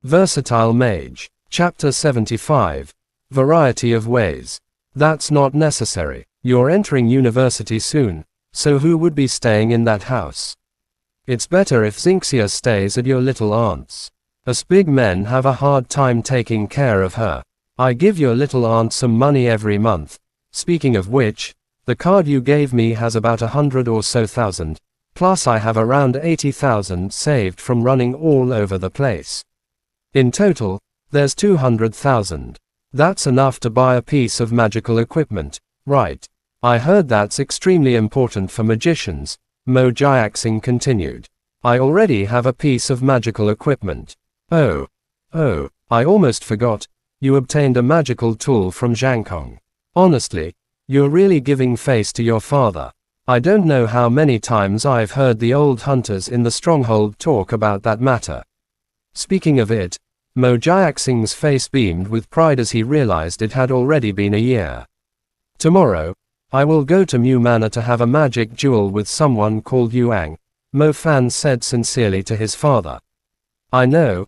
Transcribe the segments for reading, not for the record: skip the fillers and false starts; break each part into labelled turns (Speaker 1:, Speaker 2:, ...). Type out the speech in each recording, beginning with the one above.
Speaker 1: Versatile Mage. Chapter 75. Variety of Ways. That's not necessary. You're entering university soon, so who would be staying in that house? It's better if Xinxia stays at your little aunt's. Us big men have a hard time taking care of her. I give your little aunt some money every month. Speaking of which, the card you gave me has about 100 or so thousand, plus I have around 80,000 saved from running all over the place. In total, there's 200,000. That's enough to buy a piece of magical equipment, right? I heard that's extremely important for magicians, Mo Jiaxing continued. I already have a piece of magical equipment. Oh, I almost forgot. You obtained a magical tool from Zhangkong. Honestly, you're really giving face to your father. I don't know how many times I've heard the old hunters in the stronghold talk about that matter. Speaking of it, Mo Jiaxing's face beamed with pride as he realized it had already been a year. Tomorrow, I will go to Mu Manor to have a magic duel with someone called Yuang, Mo Fan said sincerely to his father. I know.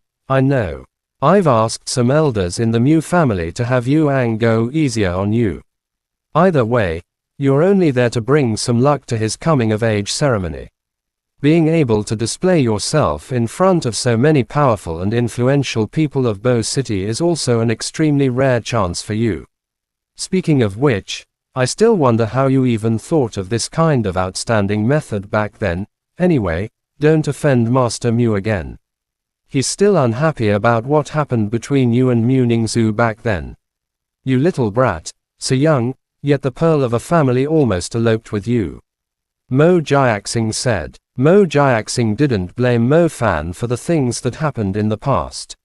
Speaker 1: I've asked some elders in the Mu family to have Yuang go easier on you. Either way, you're only there to bring some luck to his coming-of-age ceremony. Being able to display yourself in front of so many powerful and influential people of Bo City is also an extremely rare chance for you. Speaking of which, I still wonder how you even thought of this kind of outstanding method back then. Anyway, don't offend Master Mu again. He's still unhappy about what happened between you and Mu Ningzu back then. You little brat, so young, yet the pearl of a family almost eloped with you. Mo Jiaxing said. Mo Jiaxing didn't blame Mo Fan for the things that happened in the past.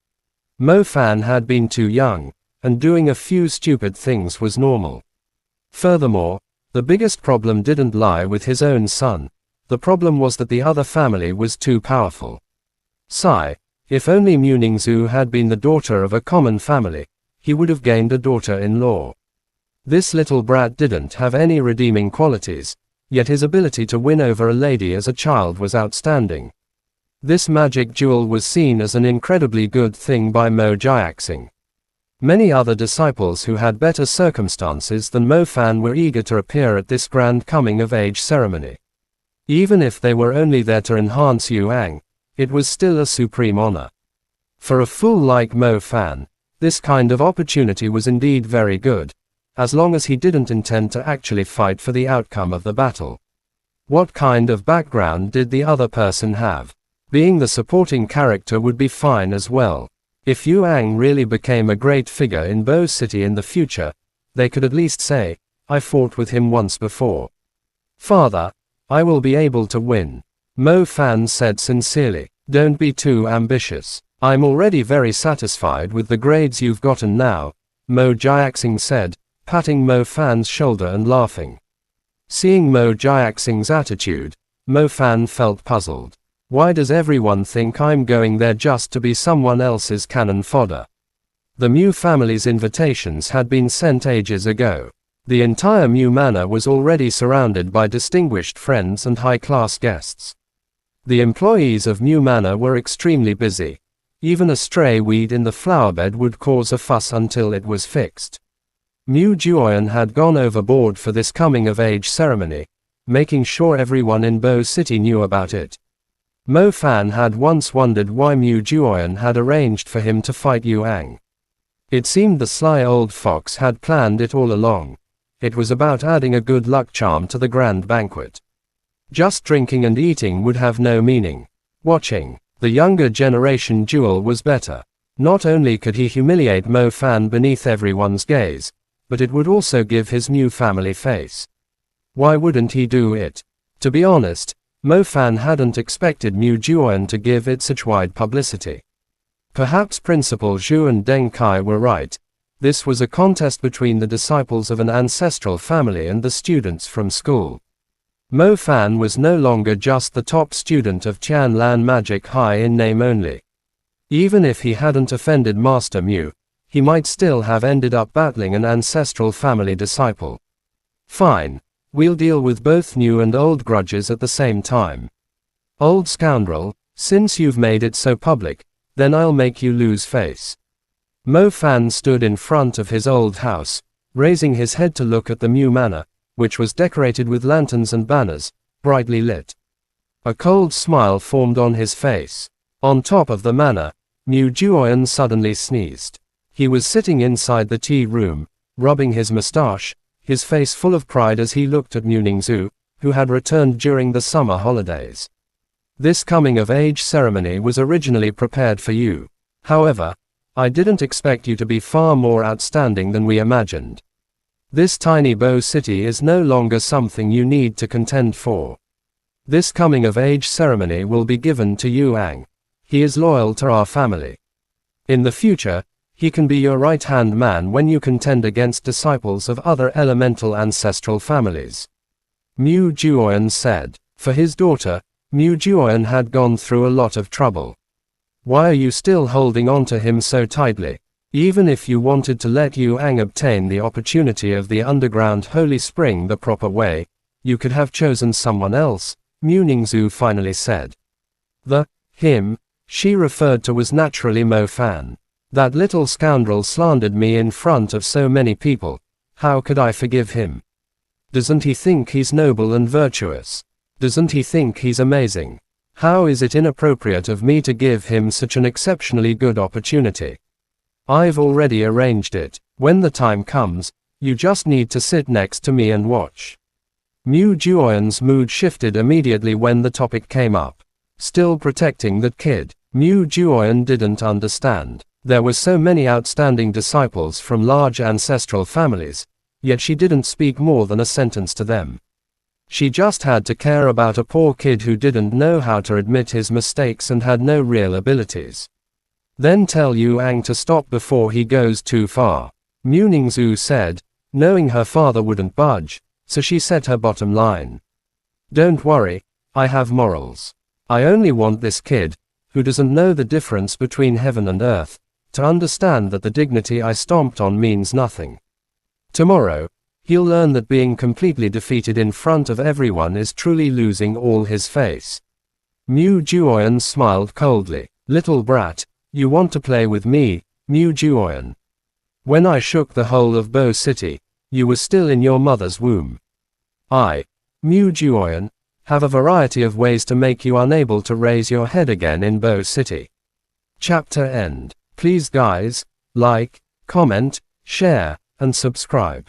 Speaker 1: Mo Fan had been too young, and doing a few stupid things was normal. Furthermore, the biggest problem didn't lie with his own son. The problem was that the other family was too powerful. Sigh. If only Mu Ningzu had been the daughter of a common family, he would have gained a daughter-in-law. This little brat didn't have any redeeming qualities, yet his ability to win over a lady as a child was outstanding. This magic duel was seen as an incredibly good thing by Mo Jiaxing. Many other disciples who had better circumstances than Mo Fan were eager to appear at this grand coming-of-age ceremony. Even if they were only there to enhance Yuang, it was still a supreme honor. For a fool like Mo Fan, this kind of opportunity was indeed very good, as long as he didn't intend to actually fight for the outcome of the battle. What kind of background did the other person have? Being the supporting character would be fine as well. If Yuang really became a great figure in Bo City in the future, they could at least say, I fought with him once before. Father, I will be able to win. Mo Fan said sincerely. Don't be too ambitious. I'm already very satisfied with the grades you've gotten now, Mo Jiaxing said, patting Mo Fan's shoulder and laughing. Seeing Mo Jiaxing's attitude, Mo Fan felt puzzled. Why does everyone think I'm going there just to be someone else's cannon fodder? The Mu family's invitations had been sent ages ago. The entire Mu Manor was already surrounded by distinguished friends and high-class guests. The employees of Mu Manor were extremely busy. Even a stray weed in the flowerbed would cause a fuss until it was fixed. Mu Juoyan had gone overboard for this coming-of-age ceremony, making sure everyone in Bo City knew about it. Mo Fan had once wondered why Mu Juoyan had arranged for him to fight Yuang. It seemed the sly old fox had planned it all along. It was about adding a good luck charm to the grand banquet. Just drinking and eating would have no meaning. Watching the younger generation duel was better. Not only could he humiliate Mo Fan beneath everyone's gaze, but it would also give his new family face. Why wouldn't he do it? To be honest, Mo Fan hadn't expected Mu Juoyan to give it such wide publicity. Perhaps Principal Zhu and Deng Kai were right. This was a contest between the disciples of an ancestral family and the students from school. Mo Fan was no longer just the top student of Tianlan Magic High in name only. Even if he hadn't offended Master Mu, he might still have ended up battling an ancestral family disciple. Fine. We'll deal with both new and old grudges at the same time. Old scoundrel, since you've made it so public, then I'll make you lose face. Mo Fan stood in front of his old house, raising his head to look at the Mu Manor, which was decorated with lanterns and banners, brightly lit. A cold smile formed on his face. On top of the manor, Mu Juoyan suddenly sneezed. He was sitting inside the tea room, rubbing his mustache, his face full of pride as he looked at Mu Ningzu, who had returned during the summer holidays. This coming-of-age ceremony was originally prepared for you. However, I didn't expect you to be far more outstanding than we imagined. This tiny Bo city is no longer something you need to contend for. This coming-of-age ceremony will be given to Yu Ang. He is loyal to our family. In the future, he can be your right-hand man when you contend against disciples of other elemental ancestral families. Mu Juoyan said. For his daughter, Mu Juoyan had gone through a lot of trouble. Why are you still holding on to him so tightly? Even if you wanted to let Yu Ang obtain the opportunity of the underground holy spring the proper way, you could have chosen someone else, Mu Ningzu finally said. The him she referred to was naturally Mo Fan. That little scoundrel slandered me in front of so many people. How could I forgive him? Doesn't he think he's noble and virtuous? Doesn't he think he's amazing? How is it inappropriate of me to give him such an exceptionally good opportunity? I've already arranged it. When the time comes, you just need to sit next to me and watch. Mu Juoyan's mood shifted immediately when the topic came up. Still protecting that kid. Mu Juoyan didn't understand. There were so many outstanding disciples from large ancestral families, yet she didn't speak more than a sentence to them. She just had to care about a poor kid who didn't know how to admit his mistakes and had no real abilities. Then tell Yu Ang to stop before he goes too far. Mu Ningzu said, knowing her father wouldn't budge, so she set her bottom line. Don't worry, I have morals. I only want this kid, who doesn't know the difference between heaven and earth, to understand that the dignity I stomped on means nothing. Tomorrow, he'll learn that being completely defeated in front of everyone is truly losing all his face. Mu Juoyan smiled coldly. Little brat, you want to play with me, Mu Juoyan? When I shook the whole of Bo City, you were still in your mother's womb. I, Mu Juoyan, have a variety of ways to make you unable to raise your head again in Bo City. Chapter end. Please guys, like, comment, share, and subscribe.